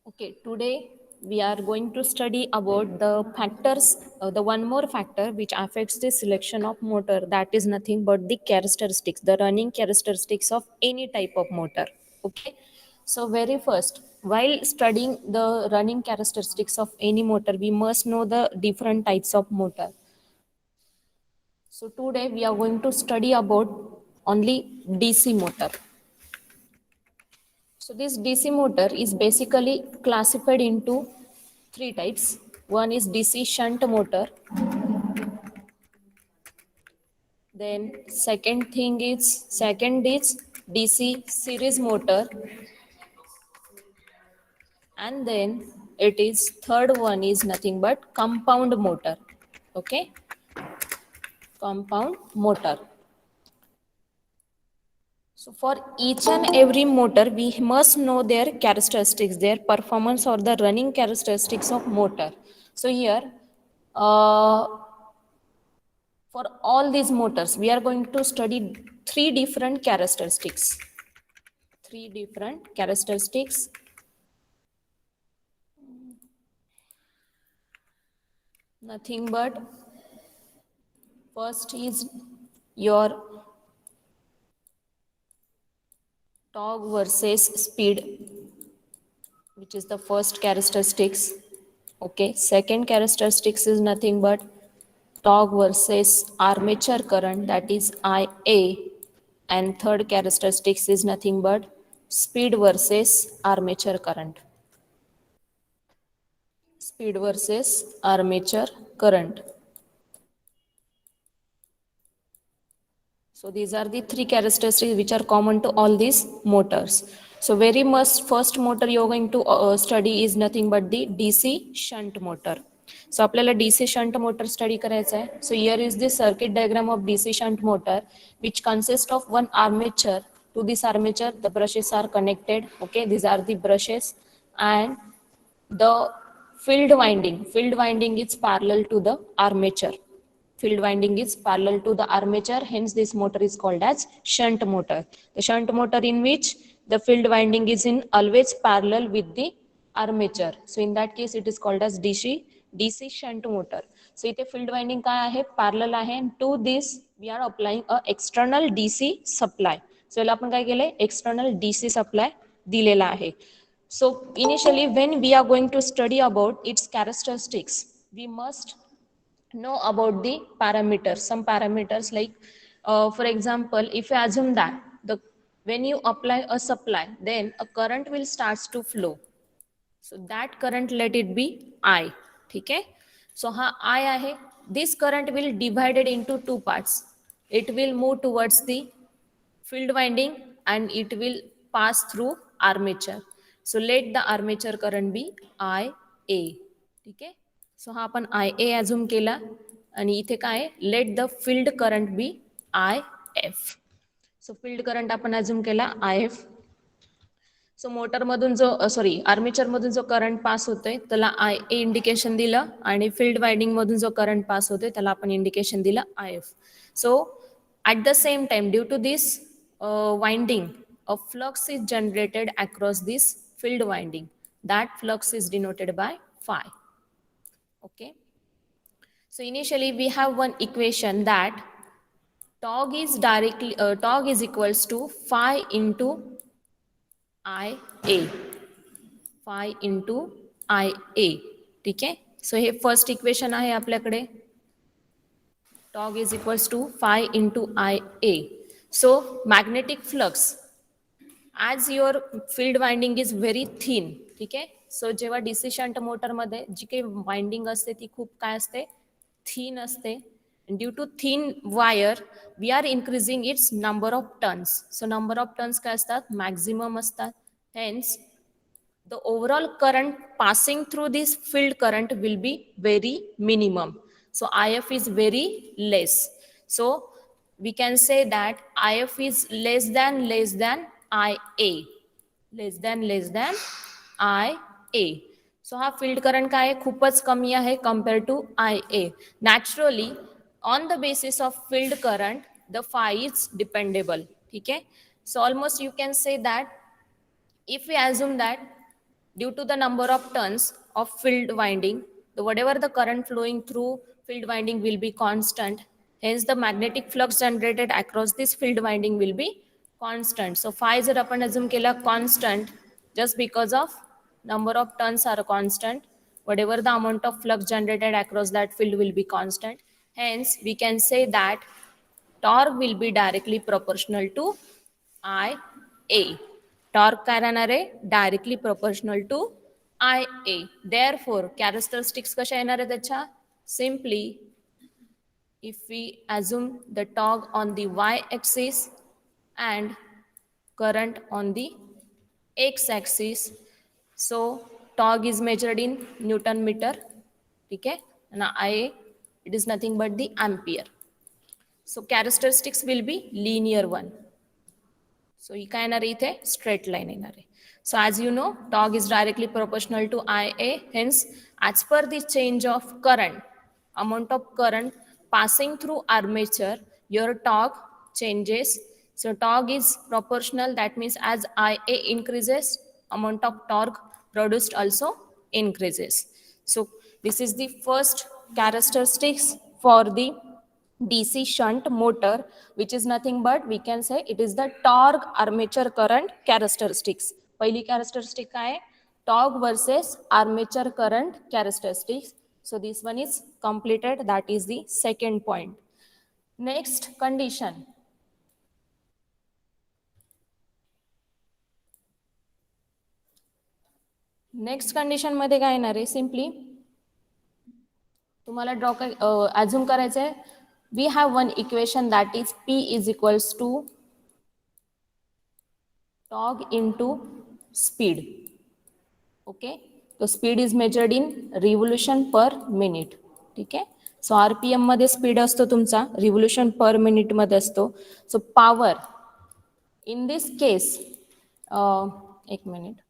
Okay, today we are going to study about the factors, the one more factor which affects the selection of motor, that is nothing but the characteristics, the running characteristics of any type of motor. Okay, so very first, while studying the running characteristics of any motor, we must know the different types of motor. So today we are going to study about only DC motor. So this DC motor is basically classified into three types. One is DC shunt motor. Then second is DC series motor, and then it is third one is nothing but compound motor. Okay, compound motor. So for each and every motor, we must know their characteristics, their performance or the running characteristics of motor. So here, uh, for all these motors, we are going to study three different characteristics. Three different characteristics. Nothing but first is your torque versus speed, which is the first characteristics. Okay, second characteristics is nothing but torque versus armature current, that is Ia, and third characteristics is nothing but speed versus armature current. Speed versus armature current. So these are the three characteristics which are common to all these motors. So very much first motor you're going to study is nothing but the DC shunt motor. So आपल्याला DC shunt motor study करायचा आहे. So here is the circuit diagram of DC shunt motor, which consists of one armature. To this armature the brushes are connected. Okay, these are the brushes, and the field winding is parallel to the armature. Field winding is parallel to the armature, hence this motor is called as shunt motor. The shunt motor in which the field winding is in always parallel with the armature, so in that case it is called as DC shunt motor. So इथे field winding काय आहे, parallel आहे, and to this we are applying a external DC supply. So याला आपण काय केलंय, external DC supply दिलेला आहे. So initially when we are going to study about its characteristics, we must know about the parameters, some parameters like for example, if you assume that the when you apply a supply, then a current will starts to flow. So that current, let it be I. ठीक है, so हा I आहे, this current will divided into two parts. It will move towards the field winding and it will pass through armature. So let the armature current be IA. ठीक आहे, so हा आपण IA assume केला, आणि इथे काय, let the field current be IF. So field current आपण assume केला IF. सो मोटर मधून जो आर्मेचर मधून जो करंट पास होतोय त्याला IA इंडिकेशन दिलं, आणि फील्ड वाइंडिंग मधून जो करंट पास होतोय त्याला आपण इंडिकेशन दिलं IF. So at the same time, due to this winding, a flux is generated across this field winding. That flux is denoted by phi. Okay, so initially we have one equation that torque is equals to phi into Ia. Phi into Ia. ठीक आहे, so हे first equation आहे आपल्याकडे. Torque is equals to phi into Ia. So magnetic flux, as your field winding is very thin. ठीक आहे, so जेव्हा DC shunt मोटरमध्ये जी काही वाइंडिंग असते ती खूप काय असते, थिन असते. Due to thin wire we are increasing its number of turns. So number of turns काय असतात, मॅक्झिमम असतात. Hence the overall current passing through this field current will be very minimum. So IF is very less. So we can say that IF is less than IA. Less than IA. So हा field current काय आहे, खूपच कमी आहे compared to IA. Naturally, on the basis of field current, the phi is dependable. ठीक है, so almost you can say that if we assume that due to the number of turns of field winding, the whatever the current flowing through field winding will be constant. Hence the magnetic flux generated across this field winding will be constant. So phi जर आपण assume केला constant, just because of number of turns are constant, whatever the amount of flux generated across that field will be constant. Hence we can say that torque will be directly proportional to IA. Torque काय राहणार आहे? Directly proportional to IA. Therefore, characteristics कशा येणार आहे त्याच्या? Simply, if we assume the torque on the y-axis and current on the x-axis, so torque is measured in Newton meter, ठीक है? And IA, it is nothing but the ampere. So characteristics will be linear one. So ही काय येणार आहे इथे straight line येणार आहे. So as you know, torque is directly proportional to IA. Hence, as per the change of current, amount of current passing through armature, your torque changes. So torque is proportional. That means as IA increases, amount of torque produced also increases. So this is the first characteristics for the DC shunt motor, which is nothing but we can say it is the torque armature current characteristics. पहिली characteristic काय आहे? Torque versus armature current characteristics. So this one is completed. That is the second point. Next condition. Next condition मध्ये काय येणार आहे? Simply तुम्हाला draw assume करायचं आहे. We have one equation that is P is equals to torque into speed. Okay, तो speed is measured in revolution per minute. ठीक आहे. सो RPM मध्ये स्पीड असतो तुमचा, रिव्होल्यूशन पर मिनिट मध्ये असतो. सो पॉवर इन दिस केस, एक minute.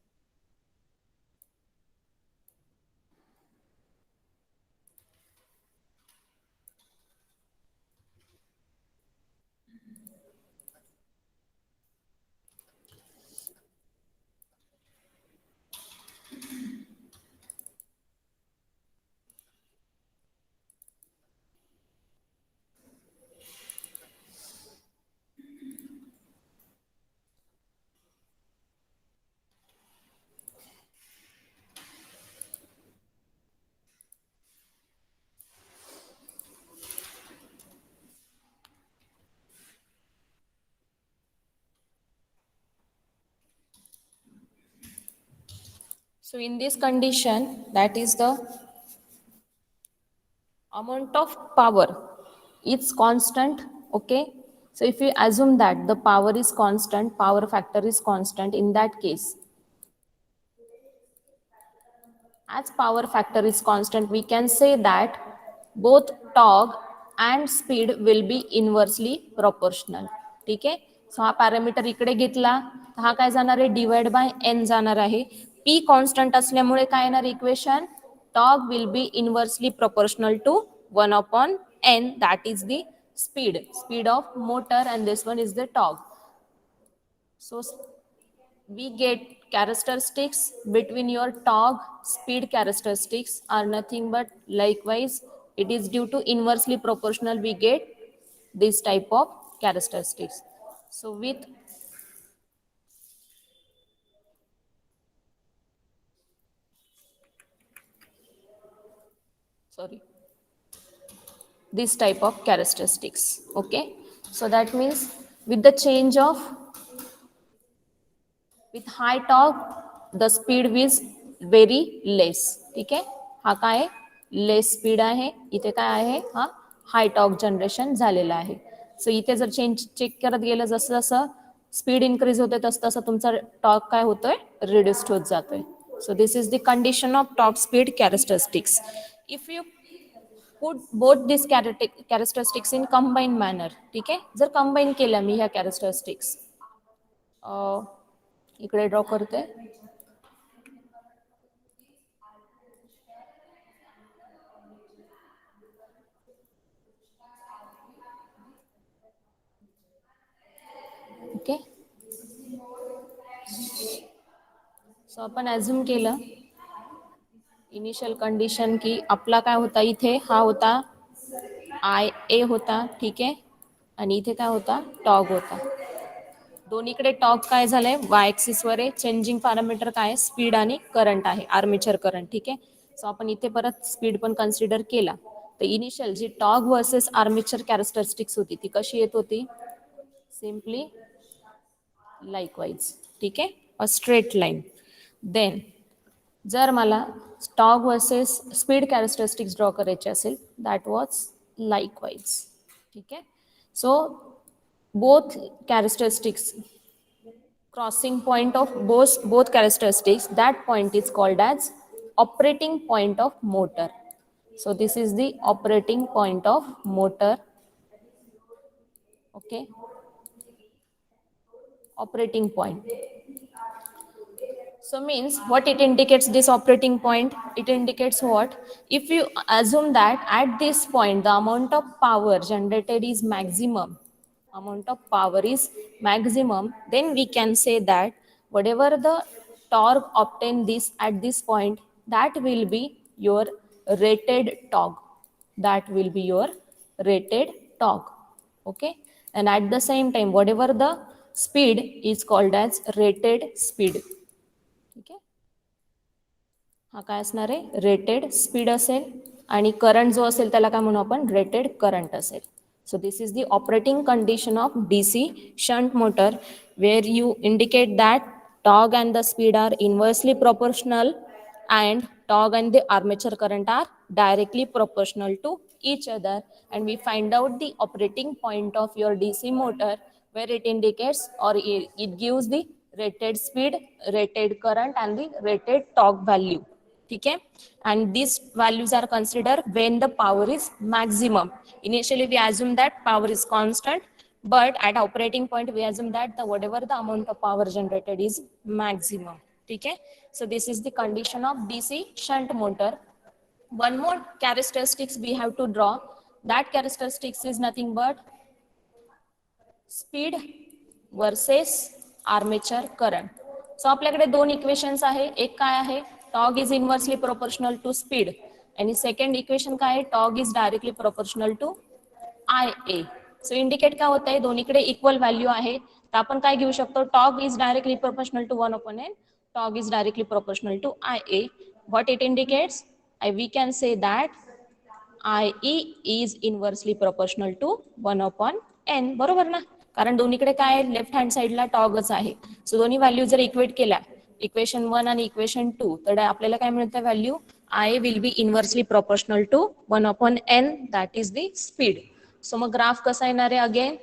So in this condition, that is the amount of power is constant. Okay, so if you assume that the power is constant, power factor is constant, in that case, as power factor is constant, we can say that both torque and speed will be inversely proportional. ठीक आहे. So हा parameter इकडे घेतला तर हा काय जाणार आहे? डिवाइड बाय एन जाणार आहे. पी कॉन्स्टंट असल्यामुळे काय येणार equation? Torque will be inversely proportional to 1/n, that is the speed of motor, and this one is the torque. So we get characteristics between your torque speed characteristics are nothing but likewise it is due to inversely proportional we get this type of characteristics. So with sorry this type of characteristics. Okay, so that means with the change of with high torque the speed is very less. ठीक आहे. हा काय लेस speed आहे, इथे काय आहे? हा हाय torque generation झालेला आहे. सो इथे जर चेक करत गेलं जसं जसं स्पीड इन्क्रीज होते तसं तसं तुमचा टॉर्क काय होतोय? रिड्यूस्ड होत जातोय. So this is the condition of top speed characteristics. If you put both this characteristics in combine manner, ठीक आहे. जर कंबाईन केल्या मी ह्या कॅरेक्टरिस्टिक्स इकडे ड्रॉ करते. ओके, सो आपण ॲझ्युम केलं इनिशियल कंडिशन की आपला काय होता इथे हा होता आय ए होता, ठीक आहे, आणि इथे काय होता टॉग होता. दोन्हीकडे टॉक काय झालंय वाय ॲक्सिसवर आहे. चेंजिंग पॅरामीटर काय आहे स्पीड आणि करंट आहे, आर्मेचर करंट, ठीक आहे. सो आपण इथे परत स्पीड पण कन्सिडर केला. तर इनिशियल जी टॉग वर्सेस आर्मेचर कॅरेक्टरिस्टिक्स होती ती कशी येत होती, सिम्पली लाईकवाईज, ठीक आहे, अ स्ट्रेट लाईन. देन जर मला टॉग वर्सेस स्पीड कॅरेक्टरिस्टिक्स ड्रॉ करायचे असेल दॅट वॉज लाईकवाईज, ठीक आहे. So both characteristics crossing point of both characteristics, that point is called as operating point of motor. So this is the operating point of motor. Okay, operating point. So means what it indicates, this operating point, it indicates what, if you assume that at this point the amount of power generated is maximum, amount of power is maximum, then we can say that whatever the torque obtained this at this point, that will be your rated torque, that will be your rated torque. Okay, and at the same time whatever the speed is called as rated speed. ठीक आहे, हा काय असणार आहे rated speed असेल आणि current जो असेल त्याला काय म्हणू आपण रेटेड करंट असेल. So this is the operating condition of DC shunt motor where you indicate that torque and the speed are inversely proportional and torque and the armature current are directly proportional to each other, and we find out the operating point of your DC motor where it indicates or it gives the rated speed, rated current and the rated torque value. ठीक है, and these values are considered when the power is maximum. Initially we assume that power is constant, but at operating point we assume that the whatever the amount of power generated is maximum. ठीक है, so this is the condition of DC shunt motor. One more characteristics we have to draw, that characteristics is nothing but speed versus armature current. So आपल्याकडे दोन equations आहे, एक काय आहे torque is inversely proportional to speed आणि second equation काय आहे torque is directly proportional to I A. So indicate काय होत आहे दोन्हीकडे इक्वल व्हॅल्यू आहे, तर आपण काय घेऊ शकतो torque is directly proportional to 1/n, torque is directly proportional to I A. What it indicates, we can say that IE is inversely proportional to 1/n, बरोबर ना, कारण दोन्हीकडे काय लेफ्ट हँड साईडला टॉगच आहे. सो दोन्ही व्हॅल्यू जर इक्वेट केल्या इक्वेशन 1 आणि इक्वेशन 2 तर आपल्याला काय मिळतं value I will be inversely proportional to 1/n, that is the speed. So मग ग्राफ कसा येणार आहे again,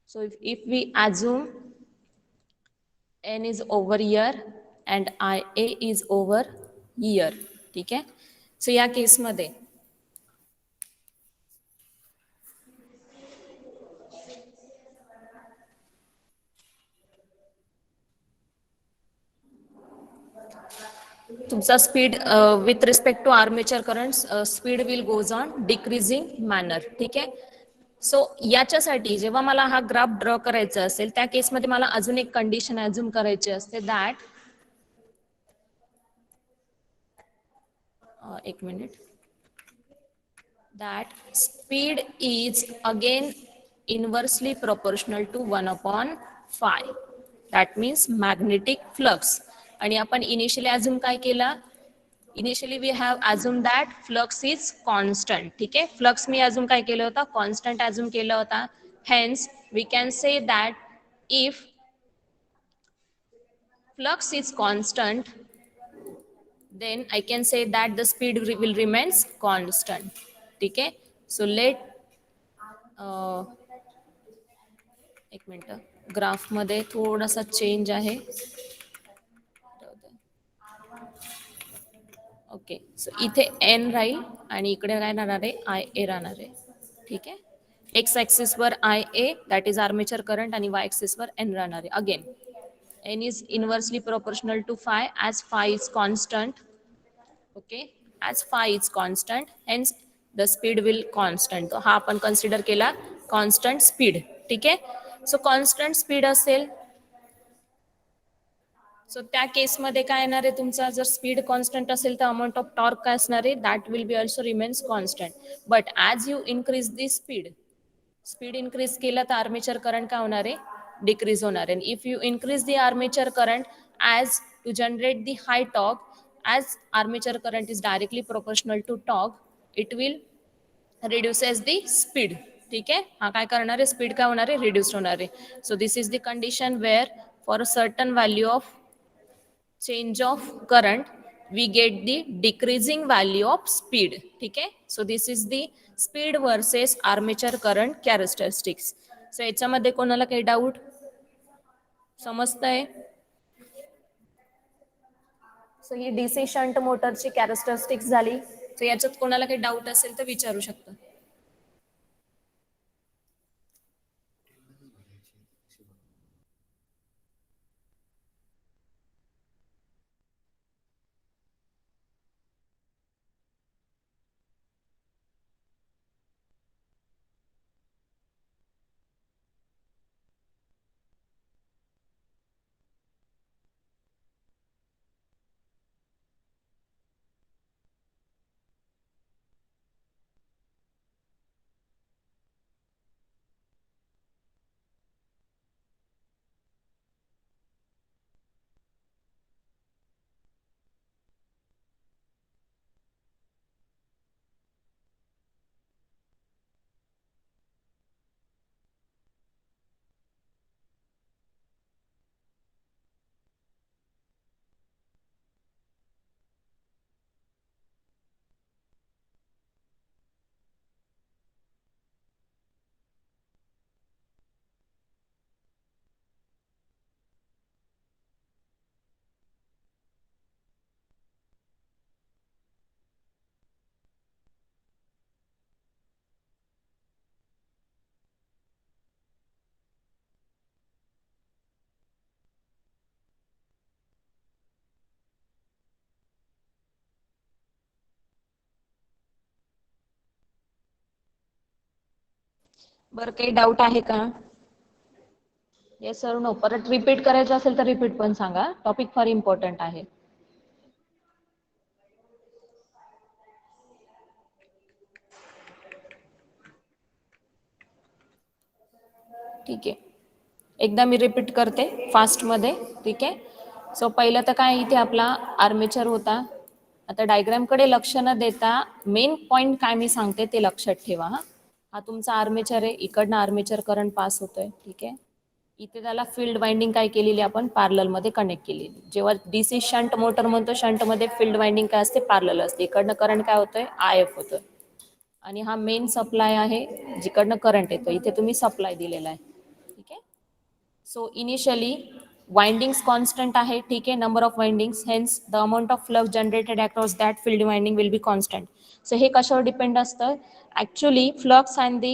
so if we assume n is over here and IA is over here, ठीक आहे. सो या केसमध्ये तुमचा speed with respect to armature current speed will goes on decreasing manner, ठीक आहे. सो याच्यासाठी जेव्हा मला हा ग्राफ ड्रॉ करायचा असेल त्या केसमध्ये मला अजून एक कंडिशन ॲझ्युम करायची असते दॅट एक minute, that speed is again inversely proportional to 1/phi, that means magnetic flux. आणि आपण इनिशियली अजून काय केला, initially we have assume that flux is constant, ठीक आहे. फ्लक्स मी अजून काय केलं होता कॉन्स्टंट अजूम केला होता, hence we can say that if flux is constant then I can say that the speed will remains constant, ठीक है. So let एक मिनिट ग्राफ मध्ये थोडासा चेंज आहे. ओके, सो इथे एन राहील आणि इकडे काय राहणार आहे आय ए राहणार आहे, ठीक आहे. एक्स ऍक्सिस वर I A that is armature current आणि वाय ऍक्सिस वर एन राहणार आहे. Again N is inversely proportional to phi as phi is constant. Okay, as phi is constant hence the speed will constant. तो हा आपण consider केला constant speed, ठीक आहे. सो कॉन्स्टंट स्पीड असेल सो त्या केसमध्ये काय येणार आहे तुमचा, जर स्पीड कॉन्स्टंट असेल तर अमाऊंट ऑफ टॉर्क काय असणार आहे, that will be also remains constant. But as you increase the speed, speed increase केलं तर आर्मेचर करंट काय होणार आहे, डिक्रीज होणार आहे. If you increase the armature current as to generate the high torque, as armature current is directly proportional to torque, it will reduces the speed. ठीक आहे, हा काय करणार आहे, स्पीड काय होणार आहे, रिड्यूस होणार आहे. So this is the condition where for a certain value of change of current we get the decreasing value of speed. ठीक आहे, so this is the speed versus armature current characteristics. so याच्यामध्ये कोणाला काही doubt समजतंय? So ही DC shunt मोटरची characteristics झाली. So याच्यात कोणाला काही डाऊट असेल तर विचारू शकता. बरं, काही डाऊट आहे का? Yes sir no. परत रिपीट करायचं असेल तर रिपीट पण सांगा, टॉपिक फार इम्पॉर्टंट आहे. ठीक आहे, एकदा मी रिपीट करते फास्टमध्ये. ठीक आहे, सो पहिलं तर काय, इथे आपला आर्मेचर होता. आता डायग्रामकडे लक्ष न देता मेन पॉइंट काय मी सांगते ते लक्षात ठेवा. हा तुमचा आर्मेचर आहे, इकडनं आर्मेचर करंट पास होतोय. ठीक आहे, इथे त्याला फील्ड वाइंडिंग काय केलेली आपण, पॅरलल मध्ये कनेक्ट केलेली. जेव्हा डीसी शंट मोटर म्हणतो, शंट मध्ये फील्ड वाइंडिंग काय असते, पॅरलल असते. इकडनं करंट काय होतोय, आय एफ होतोय. आणि हा मेन सप्लाय आहे जिकडनं करंट येतो. इथे तुम्ही सप्लाय दिलेला आहे. ठीक आहे, सो इनिशियली वाइंडिंग्स कॉन्स्टंट आहे. ठीक आहे, number of windings, hence the amount of flux generated across that field winding will be constant. So हे कशावर डिपेंड असतं, actually flux and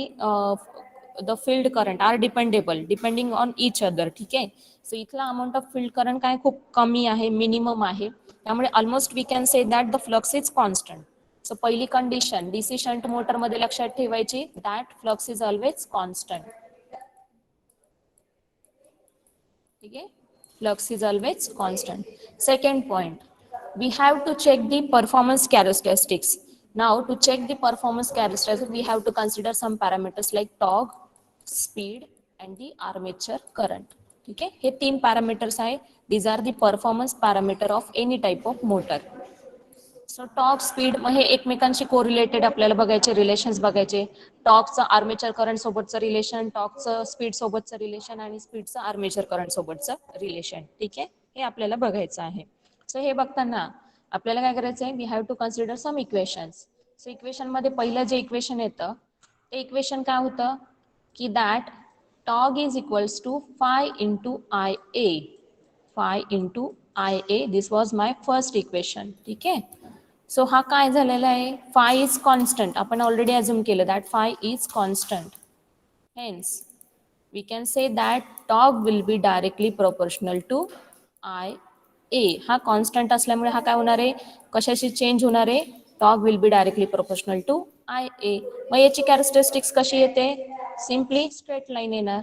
the field current are dependable depending on each other. ठीक आहे, so इथला amount of field current काय खूप कमी आहे, मिनिमम आहे. त्यामुळे almost we can say that the flux is constant. So पहिली कंडिशन डीसी शंट मोटर मध्ये लक्षात ठेवायची, that flux is always constant. ठीक आहे, flux is always constant. Second point, we have to check the performance characteristics. Now to check the performance characteristics we have to consider some parameters like torque, speed and the armature current. ठीक आहे, हे तीन parameters आहे. these are the performance parameter of any type of motor. So torque speed, मग हे एकमेकांशी correlated आपल्याला बघायचे, रिलेशन्स बघायचे. टॉर्कचं आर्मेचर करंट सोबतचं रिलेशन, टॉर्कचं स्पीड सोबतचं रिलेशन आणि स्पीडचं आर्मेचर करंट सोबतचं रिलेशन. ठीक आहे, हे आपल्याला बघायचं आहे. सो हे बघताना आपल्याला काय करायचं आहे, we have to consider some equations. So equation मध्ये पहिलं जे इक्वेशन येतं ते इक्वेशन काय होतं की that torque is equals to phi into I A. Phi into I A, this was my first equation. ठीक आहे, सो हा काय झालेला आहे, फाय इज कॉन्स्टंट. आपण ऑलरेडी अज्युम केलं that phi is constant. Hence we can say that torque will be directly proportional to I A. हा constant असल्यामुळे हा काय होणार आहे, कशाशी चेंज होणार आहे, torque will be directly proportional to I A. मग याची कॅरेक्टरिस्टिक्स कशी येते, सिम्पली स्ट्रेट लाईन येणार.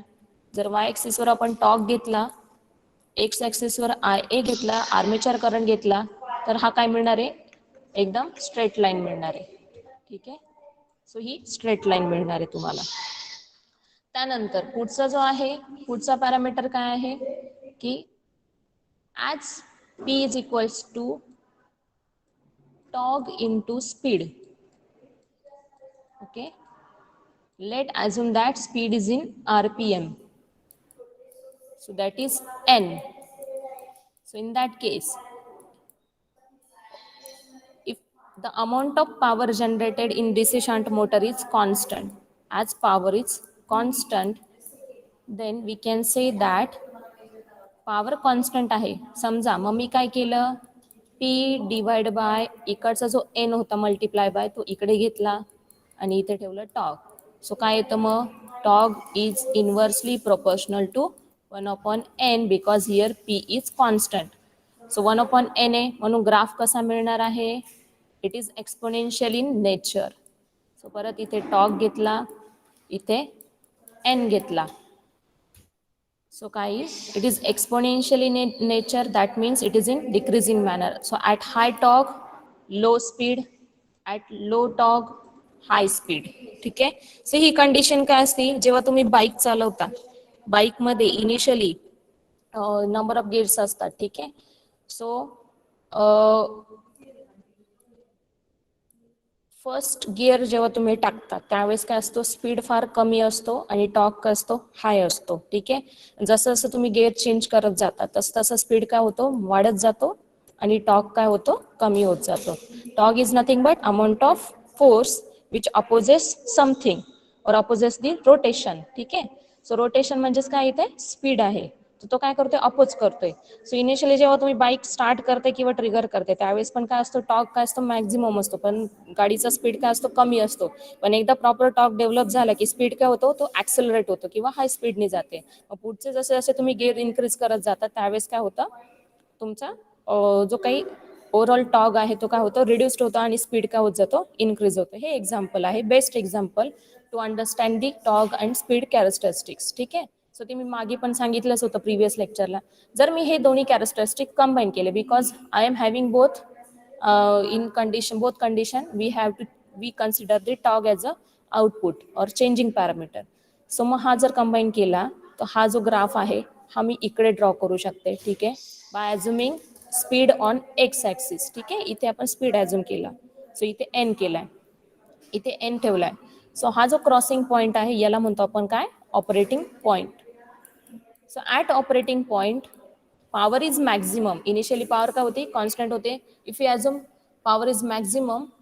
जर वाय ॲक्सिसवर आपण टॉर्क घेतला एक्स ॲक्सिसवर आय ए घेतला, आर्मेचर करंट घेतला, तर हा काय मिळणार आहे, एकदम स्ट्रेट लाईन मिळणार आहे. ठीक आहे, सो ही स्ट्रेट लाईन मिळणार आहे तुम्हाला. त्यानंतर पुढचा जो आहे, पुढचा पॅरामीटर काय आहे की as P is equals to torque into speed. Okay, let assume that speed is in rpm, so that is n. So in that case, if the amount of power generated in DC shunt motor is constant, as power is constant, then we can say that power constant आहे. समजा मग मी काय केलं, P divide by इकडचा जो N होता multiply by तो इकडे घेतला आणि इथे ठेवलं टॉग. सो काय येतं मग, torque is inversely proportional to 1/n because here P is constant. So 1/n आहे म्हणून ग्राफ कसा मिळणार आहे, it is exponential in nature. So परत इथे टॉग घेतला, इथे एन घेतला. So guys, it is exponential in nature. That means it is in decreasing manner. So at high torque, low speed, at low torque, high speed. ठीक आहे. So ही condition काय असते, जेव्हा तुम्ही बाईक चालवता, बाईकमध्ये इनिशियली नंबर ऑफ गेअर्स असतात. ठीक आहे. सो फर्स्ट गिअर जेव्हा तुम्ही टाकता त्यावेळेस काय असतो, स्पीड फार कमी असतो आणि टॉर्क काय असतो, हाय असतो. ठीक आहे. जसं जसं तुम्ही गिअर चेंज करत जाता तसं तसं स्पीड काय होतो, वाढत जातो आणि टॉर्क काय होतो, कमी होत जातो. Torque is nothing but amount of force which opposes something और अपोजेस दी रोटेशन. ठीक आहे. सो रोटेशन म्हणजेच काय, इथे स्पीड आहे, तो काय करतोय, अपोज करतोय. सो इनिशियली जेव्हा तुम्ही बाईक स्टार्ट करते किंवा ट्रिगर करते त्यावेळेस पण काय असतो, टॉर्क काय असतो, मॅक्झिमम असतो, पण गाडीचा स्पीड काय असतो, कमी असतो. पण एकदा प्रॉपर टॉर्क डेव्हलप झाला की स्पीड काय होतो, तो ऍक्सेलरेट होतो किंवा हाय स्पीडने जाते. मग पुढचे जसे जसे तुम्ही गिअर इन्क्रीज करत जाता त्यावेळेस काय होतं, तुमचा जो काही ओव्हरऑल टॉग आहे तो काय होतो, रिड्यूस्ड होतो आणि स्पीड काय होत जातो, इन्क्रीज होतो. हे एक्झाम्पल आहे, best example to understand the torque and speed characteristics. ठीक आहे. सो ते मी मागे पण सांगितलंच होतं प्रिव्हियस लेक्चरला. जर मी हे दोन्ही कॅरेक्टरिस्टिक कंबाईन केले, because I am having both in condition, both condition we consider the tog as a output or changing parameter. So मग हा जर कंबाईन केला तर हा जो ग्राफ आहे हा मी इकडे ड्रॉ करू शकते. ठीक आहे. By assuming speed on X axis. ठीक आहे. इथे आपण स्पीड ॲझ्युम केला, सो इथे एन केलाय, इथे एन ठेवलाय. सो हा जो क्रॉसिंग पॉईंट आहे याला म्हणतो आपण काय, operating point. So at operating point power is maximum. Initially power काय होती, constant होते. If you assume power is maximum,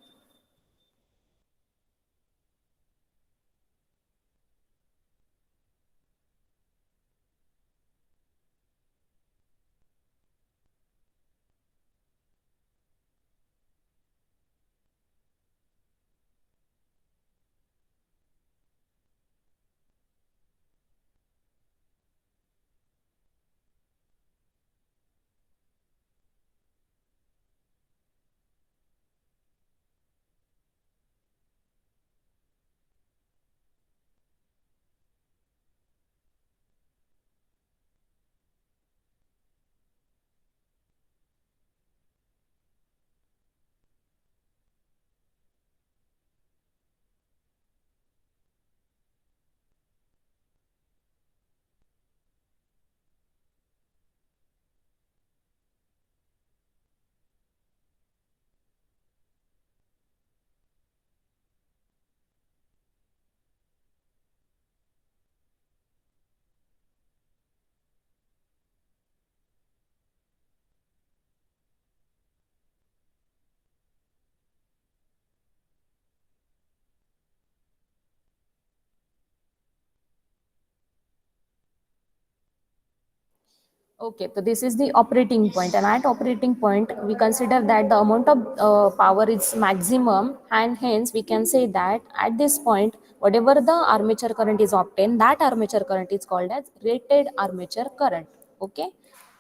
okay, so this is the operating point, and at operating point we consider that the amount of power is maximum, and hence we can say that at this point whatever the armature current is obtained, that armature current is called as rated armature current. Okay.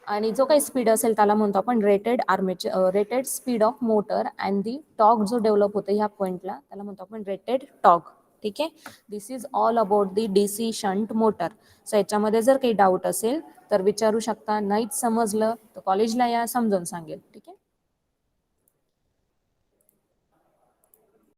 आणि जो काही speed असेल त्याला म्हणतो आपण rated armature, rated speed of motor, and the torque जो develop होतो ह्या पॉइंटला त्याला म्हणतो आपण रेटेड टॉर्क. ठीक आहे. This is all about the DC shunt motor. So याच्यामध्ये जर काही डाऊट असेल तर विचारू शकता. नाहीच समजलं तर कॉलेजला या, समजावून सांगेल. ठीक आहे.